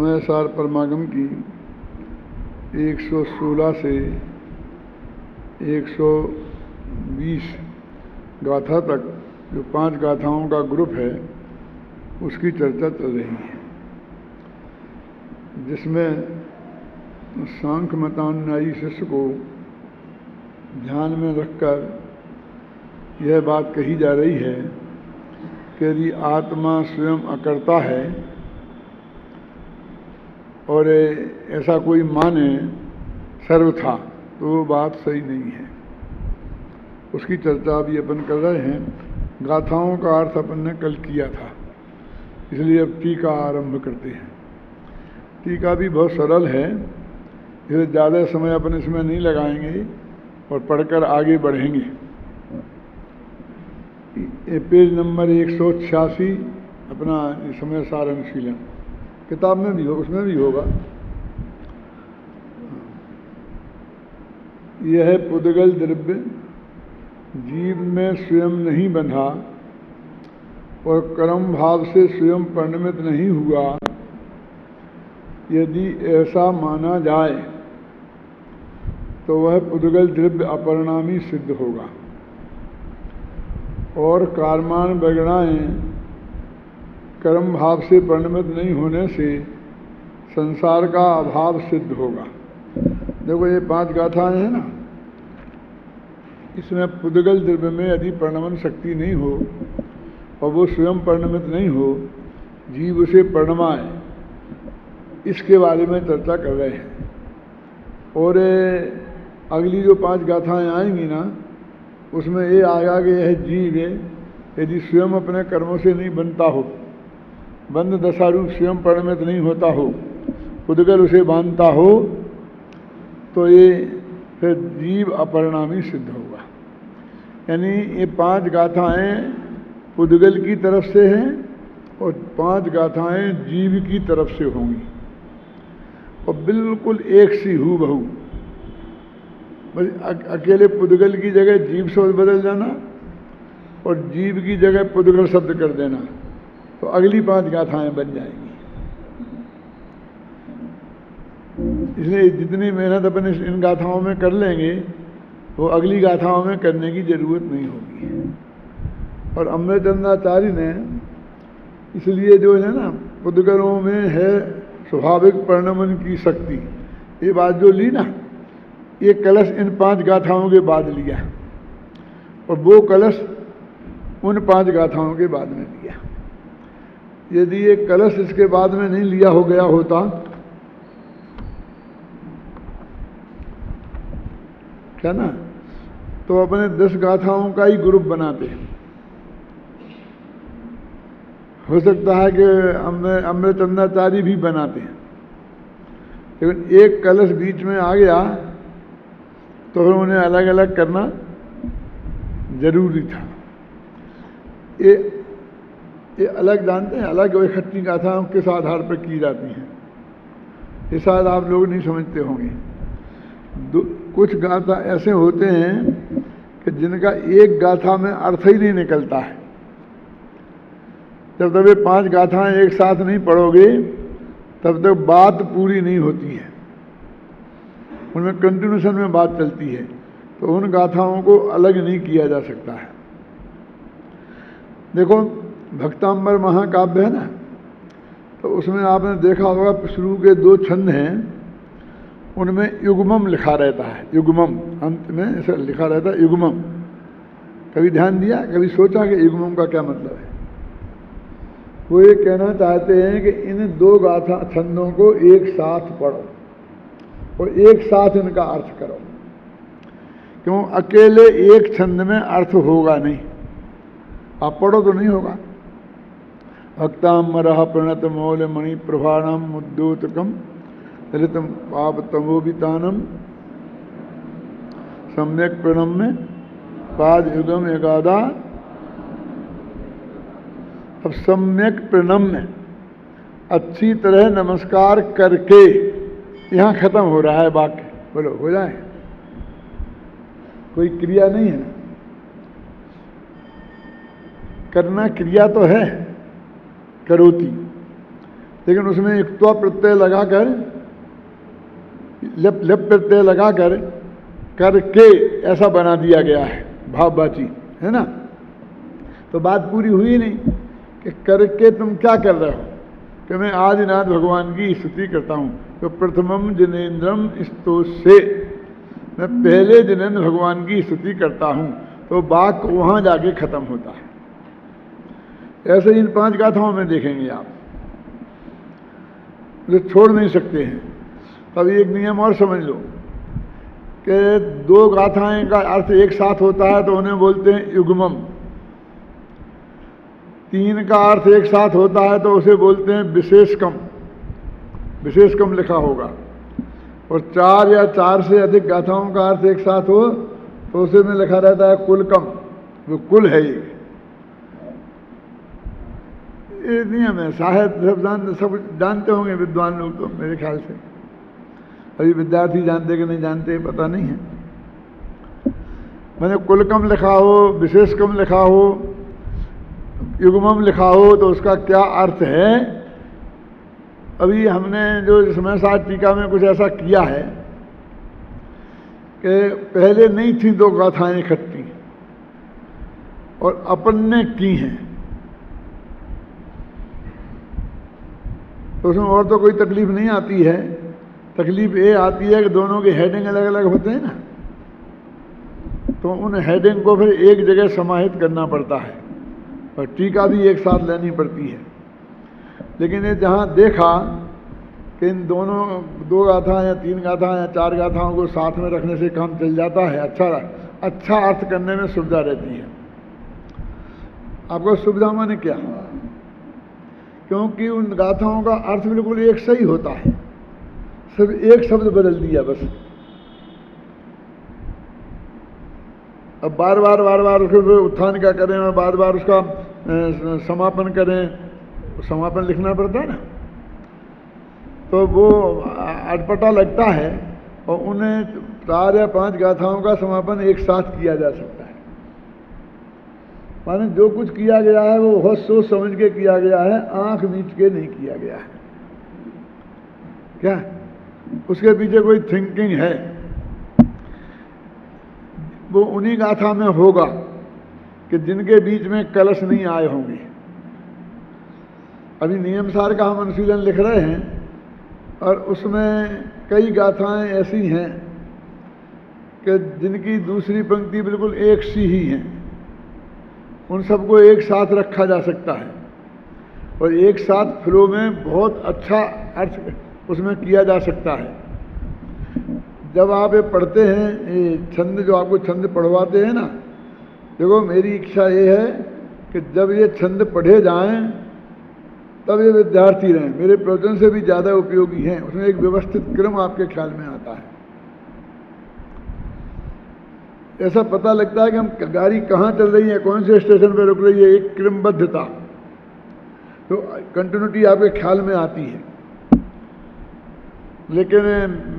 समय सार परमागम की 116 से 120 गाथा तक जो 5 गाथाओं का ग्रुप है उसकी चर्चा चल रही है, जिसमें सांख्य मतानुयायी शिष्य को ध्यान में रखकर यह बात कही जा रही है कि यदि आत्मा स्वयं अकर्ता है और ऐसा कोई माने सर्वथा, तो वो बात सही नहीं है। उसकी चर्चा अभी अपन कर रहे हैं। गाथाओं का अर्थ अपन ने कल किया था, इसलिए अब टीका आरंभ करते हैं। टीका भी बहुत सरल है, इसलिए ज़्यादा समय अपन इसमें नहीं लगाएंगे और पढ़कर आगे बढ़ेंगे। पेज नंबर 186 अपना समय सार अनुशीलन किताब में भी हो, उसमें भी होगा। यह पुद्गल द्रव्य जीव में स्वयं नहीं बंधा और कर्म भाव से स्वयं परिणमित नहीं हुआ, यदि ऐसा माना जाए तो वह पुद्गल द्रव्य अपरिणामी सिद्ध होगा और कार्मान बगड़ाएँ कर्म भाव से परिणमित नहीं होने से संसार का अभाव सिद्ध होगा। देखो ये 5 गाथाएं हैं ना, इसमें पुद्गल द्रव्य में यदि परिणमन शक्ति नहीं हो और वो स्वयं परिणमित नहीं हो, जीव उसे परिणमाए, इसके बारे में चर्चा कर रहे हैं। और अगली जो 5 गाथाएं आएंगी ना, उसमें ये आएगा कि यह जीव यदि स्वयं अपने कर्मों से नहीं बनता हो, बंध दशा रूप स्वयं परिणमित नहीं होता हो, पुद्गल उसे बांधता हो, तो ये फिर जीव अपरिणामी सिद्ध होगा। यानी ये 5 गाथाएं पुद्गल की तरफ से हैं और 5 गाथाएं जीव की तरफ से होंगी और बिल्कुल एक सी हूबहू। बस अकेले पुद्गल की जगह जीव शब्द बदल जाना और जीव की जगह पुद्गल शब्द कर देना, तो अगली 5 गाथाएं बन जाएंगी। इसलिए जितनी मेहनत अपन इन गाथाओं में कर लेंगे वो अगली गाथाओं में करने की जरूरत नहीं होगी। और अमृतचंद्राचार्य ने इसलिए जो है ना, पुद्गलों में है स्वाभाविक परिणमन की शक्ति, ये बात जो ली ना, ये कलश इन 5 गाथाओं के बाद लिया और वो कलश उन 5 गाथाओं के बाद में लिया। यदि ये कलश इसके बाद में नहीं लिया हो गया होता क्या ना, तो अपने 10 गाथाओं का ही ग्रुप बनाते। हो सकता है कि अमृतचंद्राचार्य भी बनाते हैं, लेकिन एक कलश बीच में आ गया तो फिर उन्हें अलग अलग करना जरूरी था। ये अलग जानते हैं, अलग इकट्ठी गाथाओं किस आधार पर की जाती हैं, ये शायद आप लोग नहीं समझते होंगे। कुछ गाथा ऐसे होते हैं कि जिनका एक गाथा में अर्थ ही नहीं निकलता है। जब तक ये 5 गाथाएं एक साथ नहीं पढ़ोगे तब तक बात पूरी नहीं होती है, उनमें कंटिन्यूशन में बात चलती है, तो उन गाथाओं को अलग नहीं किया जा सकता है। देखो भक्तांबर महाकाव्य है ना, तो उसमें आपने देखा होगा शुरू के 2 छंद हैं, उनमें युग्मम लिखा रहता है। युग्मम अंत में ऐसा लिखा रहता है, युग्मम। कभी ध्यान दिया, कभी सोचा कि युग्मम का क्या मतलब है? वो ये कहना चाहते हैं कि इन 2 गाथा छंदों को एक साथ पढ़ो और एक साथ इनका अर्थ करो, क्यों अकेले एक छंद में अर्थ होगा नहीं, आप पढ़ो तो नहीं होगा। भक्तामरः प्रणत मौल मणि प्रभाणम मुद्दोतकम ललितम पाप तमोबितानम सम्यक प्रणम्य पाद युगम एकादा। अब सम्यक प्रणम्य अच्छी तरह नमस्कार करके, यहाँ खत्म हो रहा है वाक्य। बोलो हो जाए, कोई क्रिया नहीं है ना, करना क्रिया तो है, करोति, लेकिन उसमें एक त्व प्रत्यय लगाकर, लप लप प्रत्यय लगाकर करके ऐसा बना दिया गया है, भाववाची, है ना। तो बात पूरी हुई नहीं कि करके तुम क्या कर रहे हो, कि मैं आदिनाथ भगवान की स्तुति करता हूँ। तो प्रथमम जिनेन्द्रम स्तोष से, मैं पहले जिनेन्द्र भगवान की स्तुति करता हूँ, तो वाक्य वहाँ जाके खत्म होता है। ऐसे इन 5 गाथाओं में देखेंगे आप, जो छोड़ नहीं सकते हैं। अब एक नियम और समझ लो कि 2 गाथाएं का अर्थ एक साथ होता है तो उन्हें बोलते हैं युग्मम, 3 का अर्थ एक साथ होता है तो उसे बोलते हैं विशेषकम, विशेषकम लिखा होगा। और 4 या 4 से अधिक गाथाओं का अर्थ एक साथ हो तो उसे में लिखा रहता है कुलकम, वो कुल है ये नियम है। साहित्य सब जानते होंगे विद्वान लोग तो, मेरे ख्याल से। अभी विद्यार्थी जानते कि नहीं जानते पता नहीं है। मैंने कुलकम लिखा हो, विशेषकम लिखा हो, युग्मम लिखा हो तो उसका क्या अर्थ है। अभी हमने जो समय साथ टीका में कुछ ऐसा किया है कि पहले नहीं थी 2 गाथाएं इकट्ठी और अपन ने की हैं, तो उसमें और तो कोई तकलीफ नहीं आती है। तकलीफ ये आती है कि दोनों के हेडिंग अलग अलग होते हैं ना, तो उन हेडिंग को फिर एक जगह समाहित करना पड़ता है और टीका भी एक साथ लेनी पड़ती है। लेकिन ये जहाँ देखा कि इन दोनों 2 गाथा या 3 गाथा या 4 गाथाओं को साथ में रखने से काम चल जाता है, अच्छा अर्थ करने में सुविधा रहती है। आपको सुविधा माने क्या? क्योंकि उन गाथाओं का अर्थ बिल्कुल एक सही होता है, सिर्फ एक शब्द बदल दिया बस। अब बार बार उसके उत्थान क्या करें और बार बार उसका समापन करें, समापन लिखना पड़ता है ना, तो वो अटपटा लगता है। और उन्हें 4 या 5 गाथाओं का समापन एक साथ किया जा सकता है। माने जो कुछ किया गया है वो बहुत सोच समझ के किया गया है, आंख मीच के नहीं किया गया है। क्या उसके पीछे कोई थिंकिंग है? वो उन्हीं गाथा में होगा कि जिनके बीच में कलश नहीं आए होंगे। अभी नियमसार का हम अनुशीलन लिख रहे हैं और उसमें कई गाथाएं ऐसी हैं कि जिनकी दूसरी पंक्ति बिल्कुल एक सी ही है। उन सबको एक साथ रखा जा सकता है और एक साथ फ्लो में बहुत अच्छा अर्थ उसमें किया जा सकता है। जब आप ये पढ़ते हैं, ये छंद जो आपको छंद पढ़वाते हैं ना, देखो मेरी इच्छा ये है कि जब ये छंद पढ़े जाएं तब ये विद्यार्थी रहें, मेरे प्रवचन से भी ज़्यादा उपयोगी हैं। उसमें एक व्यवस्थित क्रम आपके ख्याल में आता है। ऐसा पता लगता है कि हम गाड़ी कहाँ चल रही है, कौन से स्टेशन पर रुक रही है, एक क्रमबद्धता, तो कंटिन्यूटी आपके ख्याल में आती है। लेकिन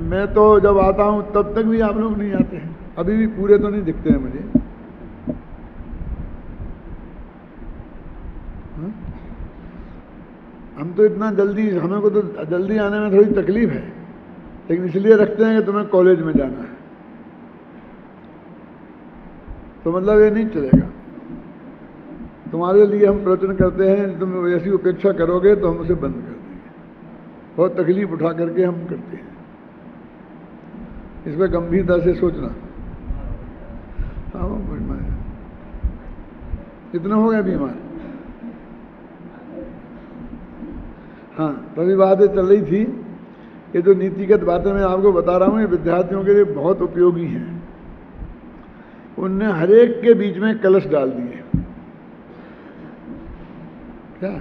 मैं तो जब आता हूँ तब तक भी आप लोग नहीं आते हैं, अभी भी पूरे तो नहीं दिखते हैं मुझे। हम तो इतना जल्दी, हमें को तो जल्दी आने में थोड़ी तकलीफ है, लेकिन इसलिए रखते हैं कि तुम्हें कॉलेज में जाना है, तो मतलब ये नहीं चलेगा। तुम्हारे लिए हम प्रवचन करते हैं, तुम ऐसी उपेक्षा करोगे तो हम उसे बंद कर देंगे। बहुत तकलीफ उठा करके हम करते हैं, इस पर गंभीरता से सोचना। हाँ इतना हो गया बीमार। हाँ, तभी बातें चल रही थी। ये जो नीतिगत बातें मैं आपको बता रहा हूँ, ये विद्यार्थियों के लिए बहुत उपयोगी हैं। उनने हरेक के बीच में कलश डाल दिए क्या,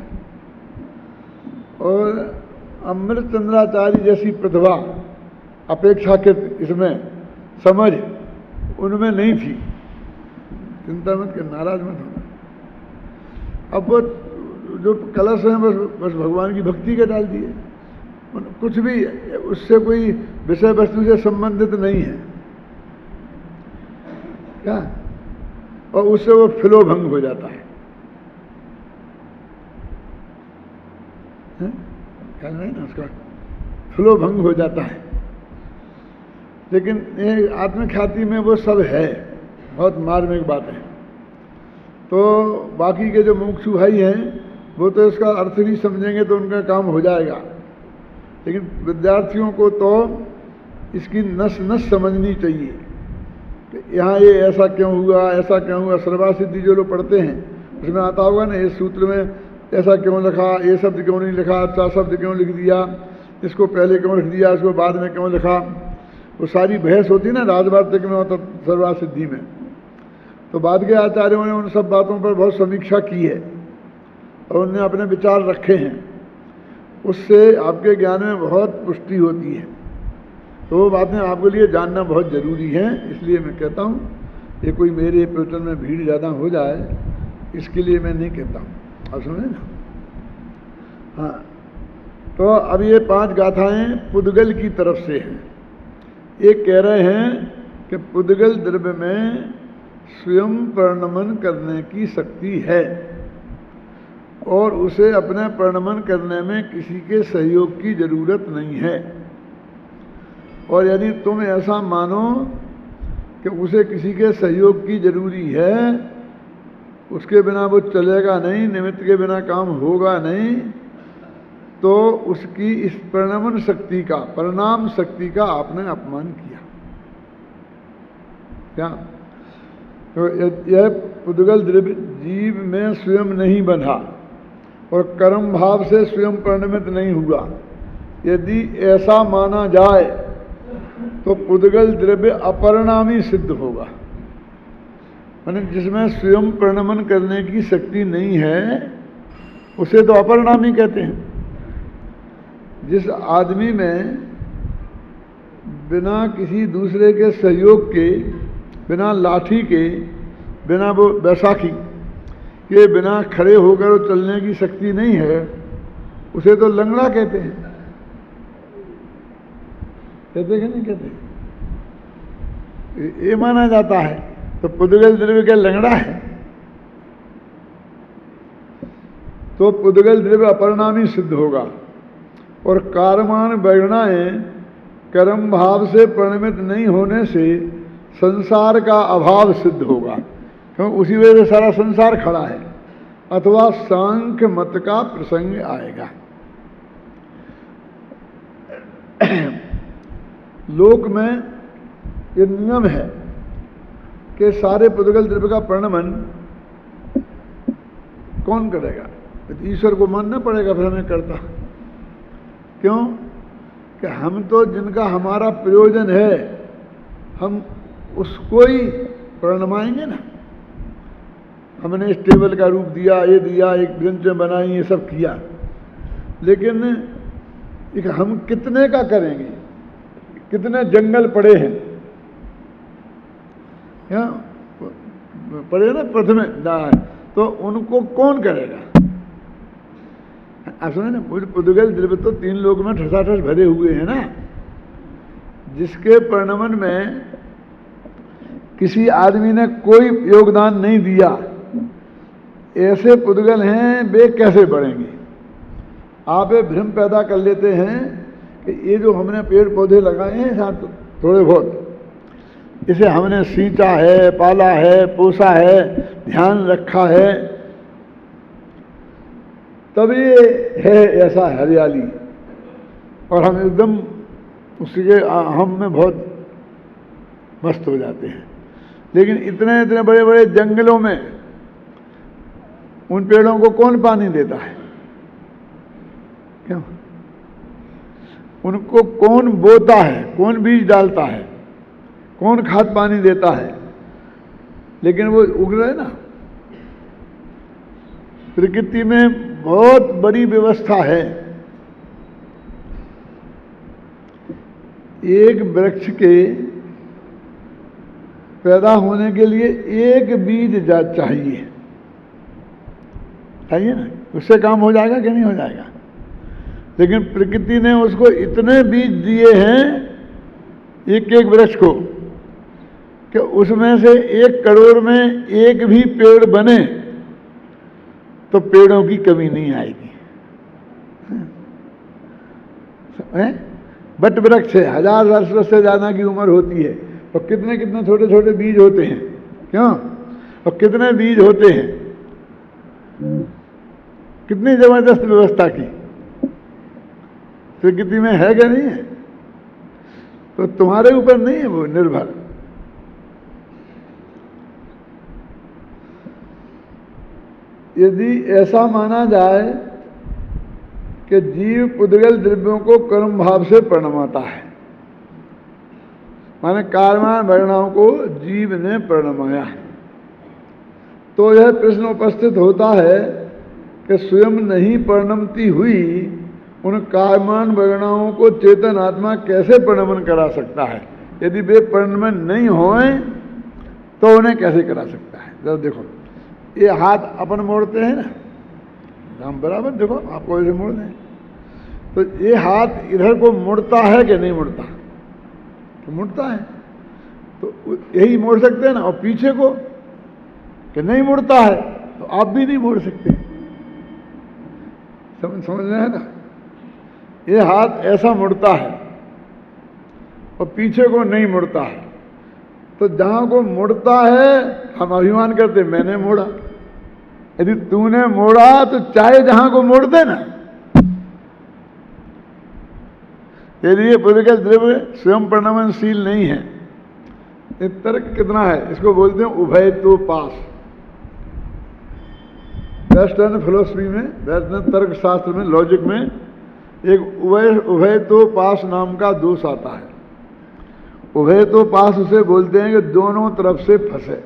और अमृत चंद्राचार्य जैसी प्रतिभा अपेक्षाकृत इसमें समझ उनमें नहीं थी। चिंता मत कर, नाराज मत होना। अब वो जो कलश हैं बस भगवान की भक्ति के डाल दिए, कुछ भी उससे कोई विषय वस्तु से संबंधित नहीं है क्या, और उससे वो फ्लो भंग हो जाता है। ख्याल में ना, उसका फ्लो भंग हो जाता है। लेकिन ये आत्मख्याति में वो सब है, बहुत मार्मिक बात है। तो बाकी के जो मुमुक्षु भाई हैं वो तो इसका अर्थ भी समझेंगे तो उनका काम हो जाएगा, लेकिन विद्यार्थियों को तो इसकी नस नस समझनी चाहिए कि यहाँ ये ऐसा क्यों हुआ, ऐसा क्यों हुआ। सर्वा सिद्धि जो लोग पढ़ते हैं उसमें आता होगा ना, इस सूत्र में ऐसा क्यों लिखा, ये शब्द क्यों नहीं लिखा, अच्छा शब्द क्यों लिख दिया, इसको पहले क्यों लिख दिया, इसको बाद में क्यों लिखा। वो सारी बहस होती है ना राजवार्तिक में और सर्वा सिद्धि में। तो बाद के आचार्यों ने उन सब बातों पर बहुत समीक्षा की है और उन्होंने अपने विचार रखे हैं, उससे आपके ज्ञान में बहुत पुष्टि होती है। तो वो बातें आपके लिए जानना बहुत ज़रूरी है। इसलिए मैं कहता हूँ, ये कोई मेरे प्रवचन में भीड़ ज़्यादा हो जाए इसके लिए मैं नहीं कहता हूँ, आप समझे ना। हाँ, तो अब ये 5 गाथाएं पुद्गल की तरफ से हैं। एक कह रहे हैं कि पुद्गल द्रव्य में स्वयं परिणमन करने की शक्ति है और उसे अपने परिणमन करने में किसी के सहयोग की जरूरत नहीं है। और यदि तुम ऐसा मानो कि उसे किसी के सहयोग की जरूरी है, उसके बिना वो चलेगा नहीं, निमित्त के बिना काम होगा नहीं, तो उसकी इस परिणमन शक्ति का, परिणाम शक्ति का आपने अपमान किया। क्या? तो यह पुद्गल द्रव्य जीव में स्वयं नहीं बंधा और कर्म भाव से स्वयं परिणमित नहीं हुआ। यदि ऐसा माना जाए तो पुद्गल द्रव्य अपरिणामी सिद्ध होगा। माने जिसमें स्वयं परिणमन करने की शक्ति नहीं है उसे तो अपरिणामी कहते हैं। जिस आदमी में बिना किसी दूसरे के सहयोग के, बिना लाठी के, बिना वो बैसाखी के बिना खड़े होकर चलने की शक्ति नहीं है, उसे तो लंगड़ा कहते हैं। कहते कि नहीं कहते? ये माना जाता है। तो पुद्गल द्रव्य क्या लंगड़ा है? तो पुद्गल द्रव्य अपरिणामी सिद्ध होगा और कारमान वैगणाएं कर्म भाव से परिणमित नहीं होने से संसार का अभाव सिद्ध होगा, क्योंकि उसी वजह से सारा संसार खड़ा है। अथवा सांख्य मत का प्रसंग आएगा। लोक में ये नियम है कि सारे पुद्गल द्रव्य का परिणमन कौन करेगा? तो ईश्वर को मानना पड़ेगा, फिर हमें करता। क्यों? कि हम तो जिनका हमारा प्रयोजन है हम उसको ही परिणमाएंगे ना। हमने इस टेबल का रूप दिया, ये दिया, एक बेंचें बनाई, ये सब किया, लेकिन एक हम कितने का करेंगे? कितने जंगल पड़े हैं, क्या पड़े ना प्रथम, तो उनको कौन करेगा? आप समझे ना, पुद्गल द्रव्य तो 3 लोक में ठसाठस भरे हुए हैं ना। जिसके परिणमन में किसी आदमी ने कोई योगदान नहीं दिया, ऐसे पुद्गल हैं, वे कैसे बढ़ेंगे? आप ये भ्रम पैदा कर लेते हैं कि ये जो हमने पेड़ पौधे लगाए हैं साथ थोड़े बहुत, इसे हमने सींचा है, पाला है, पोसा है, ध्यान रखा है, तब ये है ऐसा हरियाली, और हम एकदम उसके हम में बहुत मस्त हो जाते हैं। लेकिन इतने इतने बड़े बड़े जंगलों में उन पेड़ों को कौन पानी देता है? क्यों? उनको कौन बोता है, कौन बीज डालता है, कौन खाद पानी देता है? लेकिन वो उग रहे ना। प्रकृति में बहुत बड़ी व्यवस्था है। एक वृक्ष के पैदा होने के लिए एक बीज चाहिए, चाहिए ना, उससे काम हो जाएगा कि नहीं हो जाएगा? लेकिन प्रकृति ने उसको इतने बीज दिए हैं एक एक वृक्ष को कि उसमें से 1 करोड़ में एक भी पेड़ बने तो पेड़ों की कमी नहीं आएगी। हैं? बट वृक्ष है, 1000 वर्ष से ज़्यादा की उम्र होती है, और कितने कितने छोटे छोटे बीज होते हैं, क्यों? और कितने बीज होते हैं, कितनी जबरदस्त व्यवस्था की, प्रकृति में है क्या नहीं है? तो तुम्हारे ऊपर नहीं है वो निर्भर। यदि ऐसा माना जाए कि जीव पुद्गल द्रव्यों को कर्म भाव से परिणमाता है, माने कार्यमान परिणाम को जीव ने परिणमाया, तो यह प्रश्न उपस्थित होता है कि स्वयं नहीं परिणमती हुई उन कार्यमान परिणामों को चेतन आत्मा कैसे परिणमन करा सकता है? यदि वे परिणमन नहीं होए तो उन्हें कैसे करा सकता है? जरा देखो, ये हाथ अपन मोड़ते हैं ना, हम बराबर देखो आपको ऐसे मोड़ दें, तो ये हाथ इधर को मुड़ता है कि नहीं मुड़ता? तो मुड़ता है, तो यही मोड़ सकते हैं ना। और पीछे को कि नहीं मुड़ता है, तो आप भी नहीं मोड़ सकते। समझ रहे हैं ना? ये हाथ ऐसा मुड़ता है और पीछे को नहीं मुड़ता है, तो जहां को मुड़ता है हम अभिमान करते मैंने मोड़ा। यदि तूने मोड़ा तो चाहे जहां को मोड़ दे ना। यदि ये पुद्गल द्रव्य स्वयं परिणमनशील नहीं है, ये तर्क कितना है, इसको बोलते हैं उभय तो पास। वेस्टर्न फिलोसफी में, वेस्टर्न तर्क शास्त्र में, लॉजिक में एक उभय तो पास नाम का दोष आता है। उभय तो पास उसे बोलते हैं कि दोनों तरफ से फंसे।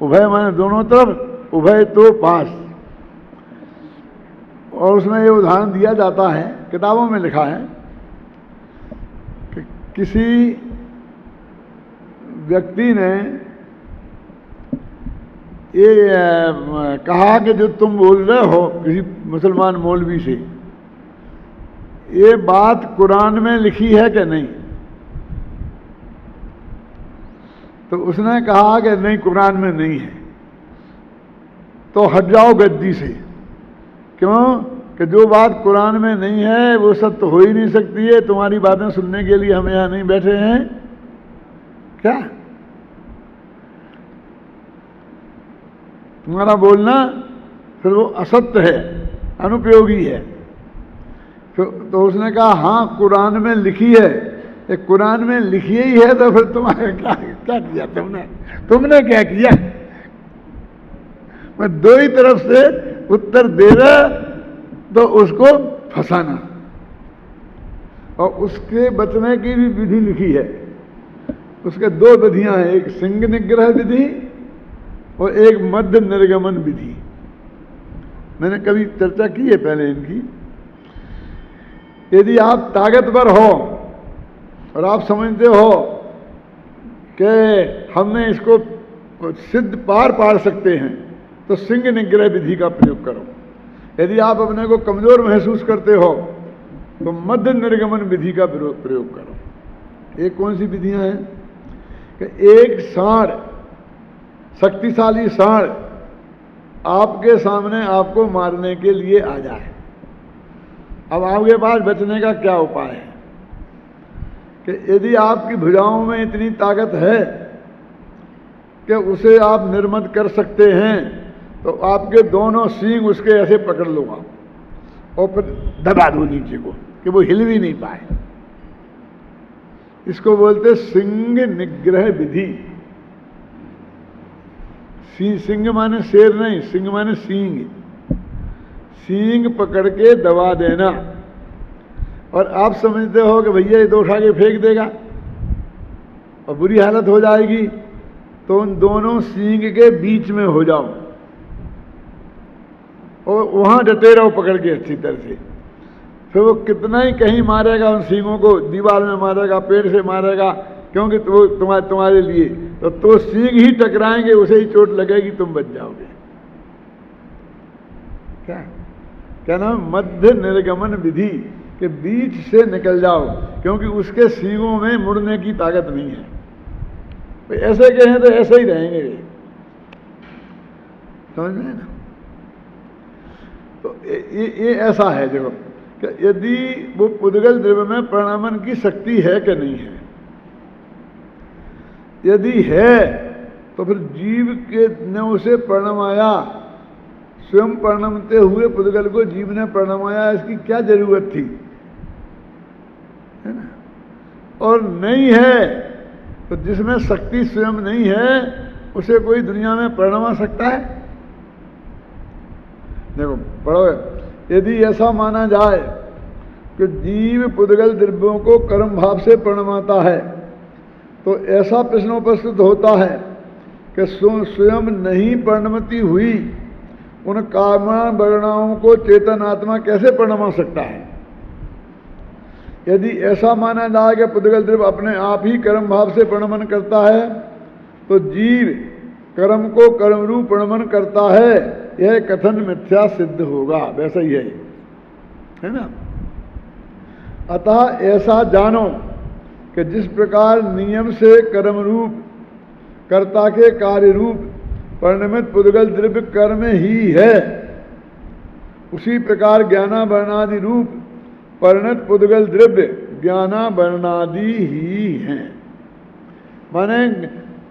उभय माने दोनों तरफ, उभय तो पास। और उसमें ये उदाहरण दिया जाता है, किताबों में लिखा है कि किसी व्यक्ति ने ये कहा कि जो तुम बोल रहे हो किसी मुसलमान मौलवी से, ये बात कुरान में लिखी है कि नहीं? तो उसने कहा कि नहीं, कुरान में नहीं है। तो हट जाओ गद्दी से। क्यों? कि जो बात कुरान में नहीं है वो सत्य हो ही नहीं सकती है। तुम्हारी बातें सुनने के लिए हम यहां नहीं बैठे हैं क्या? तुम्हारा बोलना फिर वो असत्य है, अनुपयोगी है। तो उसने कहा हाँ कुरान में लिखी है। कुरान में लिखी ही है तो फिर तुम्हारे क्या किया तुमने क्या किया? मैं दो ही तरफ से उत्तर दे रहा तो उसको फंसाना, और उसके बचने की भी विधि लिखी है। उसके दो विधियां हैं, एक सिंह निग्रह विधि और एक मध्य निर्गमन विधि। मैंने कभी चर्चा की है पहले इनकी। यदि आप ताकतवर हो और आप समझते हो कि हमने इसको सिद्ध पार पाड़ सकते हैं, तो सिंह निग्रह विधि का प्रयोग करो। यदि आप अपने को कमजोर महसूस करते हो तो मध्य निर्गमन विधि का प्रयोग करो। एक कौन सी विधियां हैं कि एक सांड, शक्तिशाली सांड आपके सामने आपको मारने के लिए आ जाए। अब आपके पास बचने का क्या उपाय है कि यदि आपकी भुजाओं में इतनी ताकत है कि उसे आप निर्मत कर सकते हैं, तो आपके दोनों सींग उसके ऐसे पकड़ लो आप और फिर दबा दो नीचे को कि वो हिल भी नहीं पाए। इसको बोलते सिंह निग्रह विधि। सिंह माने शेर नहीं, सिंह माने सींग। सींग पकड़ के दबा देना। और आप समझते हो कि भैया ये तो उठा के फेंक देगा और बुरी हालत हो जाएगी, तो उन दोनों सींग के बीच में हो जाओ और वहां डटे रहो पकड़ के अच्छी तरह से। फिर वो कितना ही कहीं मारेगा, उन सींगों को दीवार में मारेगा, पेड़ से मारेगा, क्योंकि वो तुम्हारे लिए तो सींग ही टकराएंगे, उसे ही चोट लगेगी, तुम बच जाओगे। क्या नाम? मध्य निर्गमन विधि के बीच से निकल जाओ, क्योंकि उसके सींगों में मुड़ने की ताकत नहीं है। तो ऐसे कहें तो ऐसे ही रहेंगे, समझ में ना? तो ये ऐसा है। देखो कि यदि वो पुद्गल द्रव्य में परिणमन की शक्ति है कि नहीं है। यदि है तो फिर जीव के ने उसे परिणमाया, स्वयं परिणमते हुए पुद्गल को जीव ने परिणमाया, इसकी क्या जरूरत थी, है ना। और नहीं है तो जिसमें शक्ति स्वयं नहीं है उसे कोई दुनिया में परिणमा सकता है? देखो पढ़ो, यदि ऐसा माना जाए कि जीव पुद्गल द्रव्यों को कर्म भाव से परिणमाता है तो ऐसा प्रश्न उपस्थित होता है कि स्वयं नहीं परिणमती हुई उन कामना वर्णाओं को चेतन आत्मा कैसे परिणमा सकता है। यदि ऐसा माना जाए कि पुद्गल द्रव्य अपने आप ही कर्म भाव से परिणमन करता है तो जीव कर्म को कर्म रूप परिणमन करता है, यह कथन मिथ्या सिद्ध होगा। वैसा ही है ना। अतः ऐसा जानो कि जिस प्रकार नियम से कर्म रूप कर्ता के कार्य रूप परिणमित पुद्गल द्रव्य कर्म ही है, उसी प्रकार ज्ञानावरणादि रूप परिणत पुद्गल द्रव्य ज्ञानावरणादि ही हैं। माने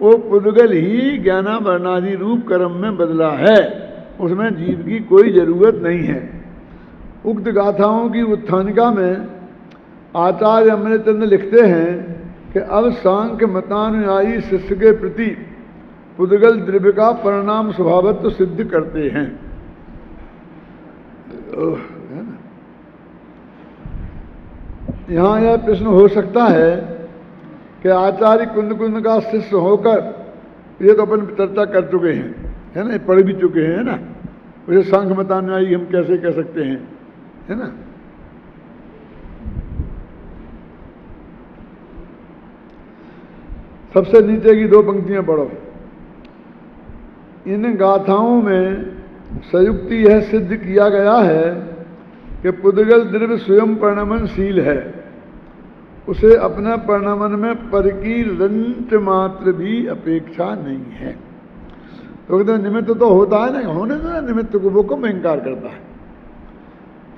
वो पुद्गल ही ज्ञानावरणादि रूप कर्म में बदला है, उसमें जीव की कोई जरूरत नहीं है। उक्त गाथाओं की उत्थानिका में आचार्य अमृतचंद्र लिखते हैं कि अब सांख्य मतानुयायी शिष्य के प्रति पुद्गल द्रव्य का परिणाम स्वभावत्व सिद्ध करते हैं। यहाँ यह प्रश्न हो सकता है कि आचार्य कुंद का शिष्य होकर, ये तो अपन चर्चा कर चुके हैं, है ना, पढ़ भी चुके हैं, है ना, उसे सांख्य मतानुयायी हम कैसे कह सकते हैं, है ना। सबसे नीचे की दो पंक्तियां पढ़ो। इन गाथाओं में संयुक्ति यह सिद्ध किया गया है कि पुद्गल द्रव्य स्वयं परिणमनशील है, उसे अपने परिणमन में पर की रंच मात्र भी अपेक्षा नहीं है। तो कहते हैं निमित्त तो होता है ना, होने दो ना निमित्त को, वो क्यों इंकार करता है?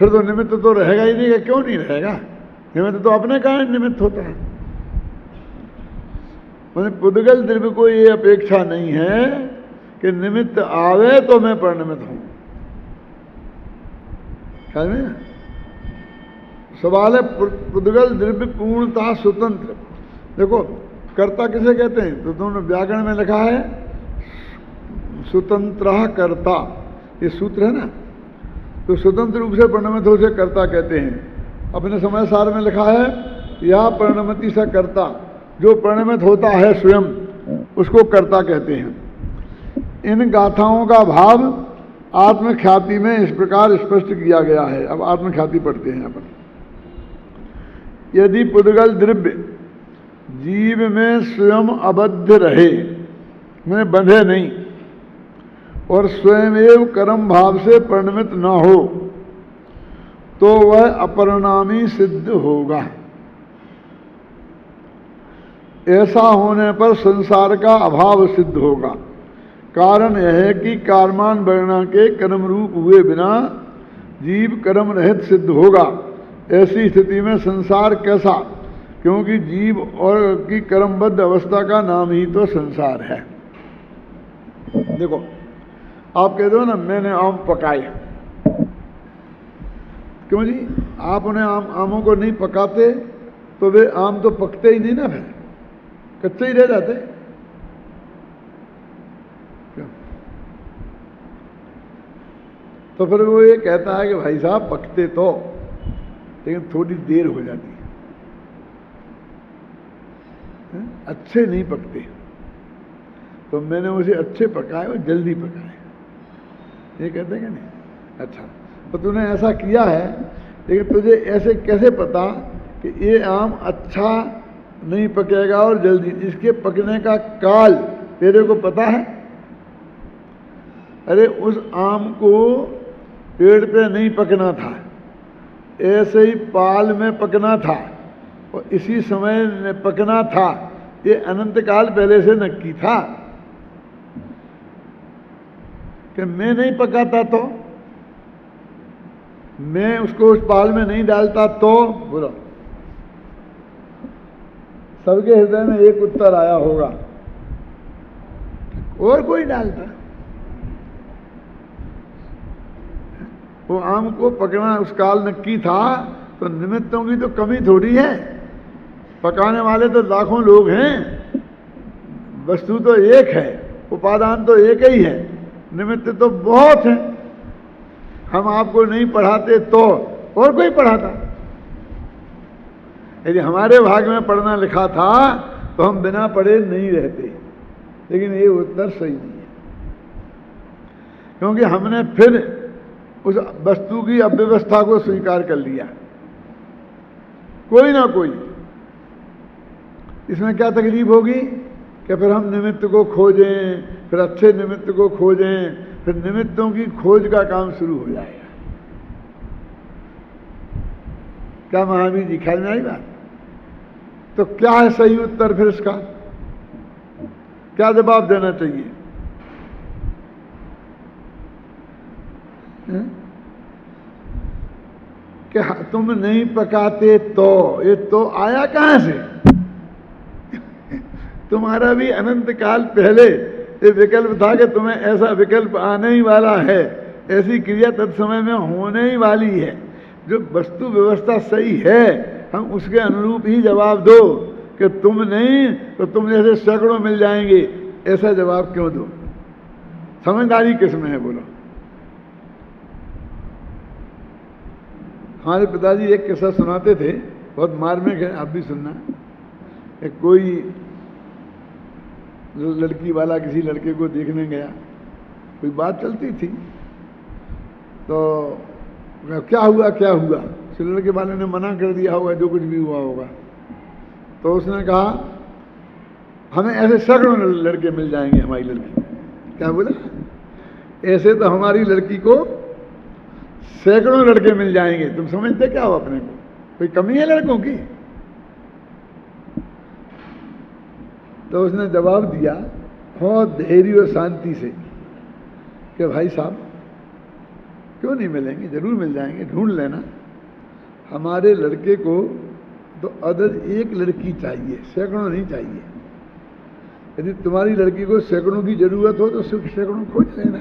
फिर तो निमित्त तो रहेगा ही नहीं, क्यों नहीं रहेगा? निमित्त तो अपने कारण निमित्त होता है। मतलब पुद्गल द्रव्य को ये अपेक्षा नहीं है कि निमित्त आवे तो मैं परिणमित हूं। ख्याल में ना सवाल है, पुद्गल द्रव्य पूर्णतः स्वतंत्र। देखो कर्ता किसे कहते हैं? तो दोनों व्याकरण में लिखा है स्वतंत्र कर्ता, ये सूत्र है ना। तो स्वतंत्र रूप से परिणमित हो से कर्ता कहते हैं। अपने समय सार में लिखा है या परिणमति सा कर्ता, जो परिणमित होता है स्वयं उसको कर्ता कहते हैं। इन गाथाओं का भाव आत्मख्याति में इस प्रकार स्पष्ट किया गया है। अब आत्मख्याति पढ़ते हैं अपन। यदि पुद्गल द्रव्य जीव में स्वयं अबद्ध रहे, में बंधे नहीं, और स्वयं एवं कर्म भाव से परिणमित न हो, तो वह अपरिणामी सिद्ध होगा। ऐसा होने पर संसार का अभाव सिद्ध होगा। कारण यह है कि कर्मान वर्णा के कर्म रूप हुए बिना जीव कर्म रहित सिद्ध होगा। ऐसी स्थिति में संसार कैसा? क्योंकि जीव और की कर्मबद्ध अवस्था का नाम ही तो संसार है। देखो आप कहते हो ना मैंने आम पकाए, क्यों जी? आप उन्हें आमों को नहीं पकाते तो वे आम तो पकते ही नहीं ना, फिर कच्चे ही रह जाते। क्यों? तो फिर वो ये कहता है कि भाई साहब पकते तो, लेकिन थोड़ी देर हो जाती है, अच्छे नहीं पकते। तो मैंने उसे अच्छे पकाए और जल्दी पकाए, ये कहते हैं कि नहीं? अच्छा, तो तूने ऐसा किया है, लेकिन तुझे ऐसे कैसे पता कि ये आम अच्छा नहीं पकेगा और जल्दी? इसके पकने का काल तेरे को पता है? अरे उस आम को पेड़ पे नहीं पकना था, ऐसे ही पाल में पकना था और इसी समय पकना था। ये अनंत काल पहले से नक्की था कि मैं नहीं पकाता तो मैं उसको उस पाल में नहीं डालता तो बोलो, सबके हृदय में एक उत्तर आया होगा, और कोई डालता। वो आम को पकड़ना उस काल नक्की था, तो निमित्तों की तो कमी थोड़ी है। पकाने वाले तो लाखों लोग हैं, वस्तु तो एक है, उपादान तो एक ही है, निमित्त तो बहुत है। हम आपको नहीं पढ़ाते तो और कोई पढ़ाता। यदि हमारे भाग में पढ़ना लिखा था तो हम बिना पढ़े नहीं रहते। लेकिन ये उत्तर सही नहीं है, क्योंकि हमने फिर उस वस्तु की अव्यवस्था को स्वीकार कर लिया। कोई ना कोई इसमें क्या तकलीफ होगी कि फिर हम निमित्त को खोजें, फिर अच्छे निमित्त को खोजें, फिर निमित्तों की खोज का काम शुरू हो जाएगा। क्या महावीर जी ख्याल में आई बात? तो क्या है सही उत्तर फिर इसका? क्या जवाब देना चाहिए? कि तुम नहीं पकाते तो, ये तो आया कहां से? तुम्हारा भी अनंत काल पहले ये विकल्प था कि तुम्हें ऐसा विकल्प आने ही वाला है, ऐसी क्रिया तत्समय में होने ही वाली है। जो वस्तु व्यवस्था सही है, हम उसके अनुरूप ही जवाब दो कि तुम नहीं तो तुम जैसे सैकड़ों मिल जाएंगे। ऐसा जवाब क्यों दो? समझदारी किसमें है बोलो? हमारे पिताजी एक किस्सा सुनाते थे, बहुत मार्मिक है, आप भी सुनना। एक कोई लड़की वाला किसी लड़के को देखने गया, कोई बात चलती थी, तो क्या हुआ क्या हुआ, उस लड़के वाले ने मना कर दिया होगा, जो कुछ भी हुआ होगा। तो उसने कहा हमें ऐसे सैकड़ों लड़के मिल जाएंगे हमारी लड़की को। क्या बोला? ऐसे तो हमारी लड़की को सैकड़ों लड़के मिल जाएंगे। तुम समझते क्या हो अपने को? कोई कमी है लड़कों की? तो उसने जवाब दिया बहुत धैर्य और शांति से कि भाई साहब क्यों नहीं मिलेंगे, जरूर मिल जाएंगे, ढूंढ लेना। हमारे लड़के को तो अदर एक लड़की चाहिए, सैकड़ों नहीं चाहिए। यदि तुम्हारी लड़की को सैकड़ों की जरूरत हो तो सिर्फ सैकड़ों खोज लेना।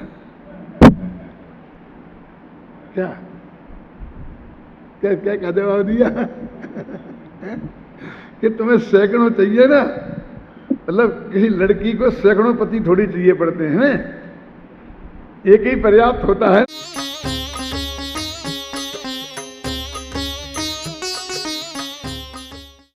क्या क्या क्या जवाब दिया? कि तुम्हें सैकड़ों चाहिए ना, मतलब किसी लड़की को सैकड़ों पति थोड़ी चाहिए पड़ते हैं, एक ही पर्याप्त होता है।